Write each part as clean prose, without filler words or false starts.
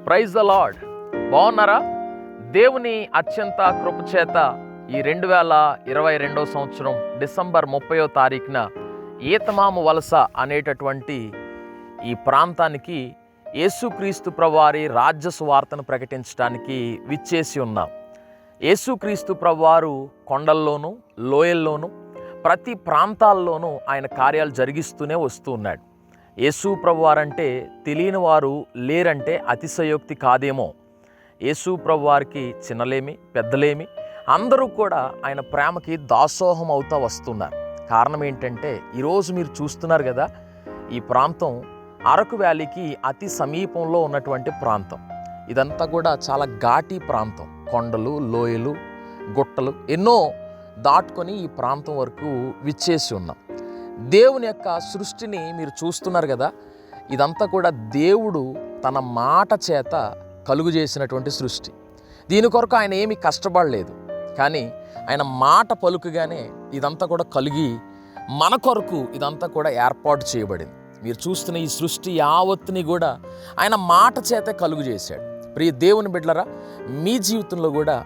Praise the lord. బాగున్నారా? దేవుని అత్యంత కృపచేత ఈ 2022 సంవత్సరం డిసెంబర్ 30వ తారీఖున ఈతమాము వలస అనేటటువంటి ఈ ప్రాంతానికి యేసుక్రీస్తు ప్రభువారి రాజ్య సువార్తను ప్రకటించడానికి విచ్చేసి ఉన్నాం. యేసుక్రీస్తు ప్రభువారు కొండల్లోనూ లోయల్లోనూ ప్రతి ప్రాంతాల్లోనూ ఆయన కార్యాలు జరిగిస్తూనే వస్తూ ఉన్నాడు. యేసు ప్రభువారంటే తెలియని వారు లేరంటే అతిశయోక్తి కాదేమో. యేసు ప్రభువారికి చిన్నలేమి పెద్దలేమి అందరూ కూడా ఆయన ప్రేమకి దాసోహం అవుతూ వస్తున్నారు. కారణం ఏంటంటే ఈరోజు మీరు చూస్తున్నారు కదా, ఈ ప్రాంతం అరకు వ్యాలీకి అతి సమీపంలో ఉన్నటువంటి ప్రాంతం. ఇదంతా కూడా చాలా ఘాటీ ప్రాంతం. కొండలు, లోయలు, గుట్టలు ఎన్నో దాటుకొని ఈ ప్రాంతం వరకు విచ్చేసి ఉన్నాం. దేవుని యొక్క సృష్టిని మీరు చూస్తున్నారు కదా, ఇదంతా కూడా దేవుడు తన మాట చేత కలుగు చేసినటువంటి సృష్టి. దీని కొరకు ఆయన ఏమీ కష్టపడలేదు, కానీ ఆయన మాట పలుకుగానే ఇదంతా కూడా కలిగి మన కొరకు ఇదంతా కూడా ఏర్పాటు చేయబడింది. మీరు చూస్తున్న ఈ సృష్టి యావత్తుని కూడా ఆయన మాట చేతే కలుగు చేశాడు. ప్రియ దేవుని బిడ్డలారా, మీ జీవితంలో కూడా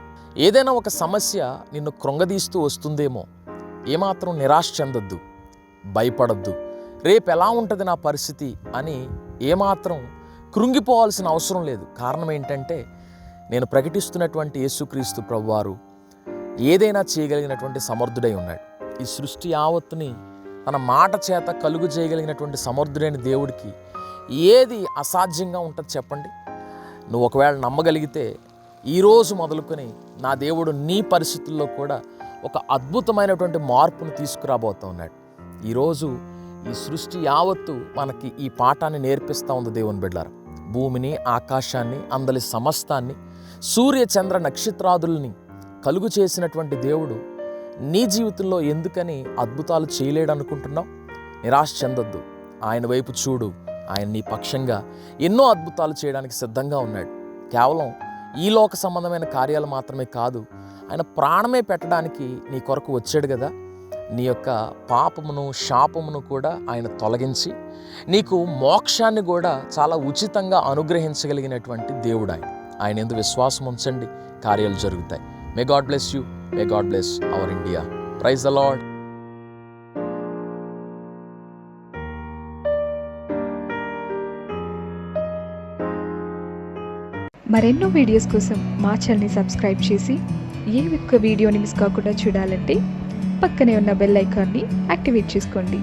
ఏదైనా ఒక సమస్య నిన్ను కృంగదీస్తూ వస్తుందేమో. ఏమాత్రం నిరాశ చెందొద్దు, భయపడద్దు. రేపు ఎలా ఉంటుంది నా పరిస్థితి అని ఏమాత్రం కృంగిపోవాల్సిన అవసరం లేదు. కారణం ఏంటంటే నేను ప్రకటిస్తున్నటువంటి యేసుక్రీస్తు ప్రభువారు ఏదైనా చేయగలిగినటువంటి సమర్థుడై ఉన్నాడు. ఈ సృష్టి యావత్తుని తన మాట చేత కలుగు చేయగలిగినటువంటి సమర్థుడైన దేవుడికి ఏది అసాధ్యంగా ఉంటుంది చెప్పండి? నువ్వు ఒకవేళ నమ్మగలిగితే ఈరోజు మొదలుకొని నా దేవుడు నీ పరిస్థితుల్లో కూడా ఒక అద్భుతమైనటువంటి మార్పును తీసుకురాబోతూ ఉన్నాడు. ఈరోజు ఈ సృష్టి యావత్తు మనకి ఈ పాఠాన్ని నేర్పిస్తూ ఉంది. దేవుని బిడ్డలారా, భూమిని, ఆకాశాన్ని, అందలి సమస్తాన్ని, సూర్య చంద్ర నక్షత్రాదుల్ని కలుగు చేసినటువంటి దేవుడు నీ జీవితంలో ఎందుకని అద్భుతాలు చేయలేడు అనుకుంటున్నావు? నిరాశ చెందొద్దు. ఆయన వైపు చూడు. ఆయన నీ పక్షంగా ఎన్నో అద్భుతాలు చేయడానికి సిద్ధంగా ఉన్నాడు. కేవలం ఈ లోక సంబంధమైన కార్యాలు మాత్రమే కాదు, ఆయన ప్రాణమే పెట్టడానికి నీ కొరకు వచ్చాడు కదా. నీ యొక్క పాపమును, శాపమును కూడా ఆయన తొలగించి నీకు మోక్షాన్ని కూడా చాలా ఉచితంగా అనుగ్రహించగలిగినటువంటి దేవుడు ఆయన. ఆయన యందు విశ్వాసం ఉంచండి, కార్యాలు జరుగుతాయి. May God bless you. May God bless our India. Praise the Lord. మరెన్నో వీడియోస్ కోసం మా ఛానల్ని సబ్స్క్రైబ్ చేసి ఏ ఒక్క వీడియోని మిస్ కాకుండా చూడాలంటే పక్కనే ఉన్న బెల్ ఐకాన్ని యాక్టివేట్ చేసుకోండి.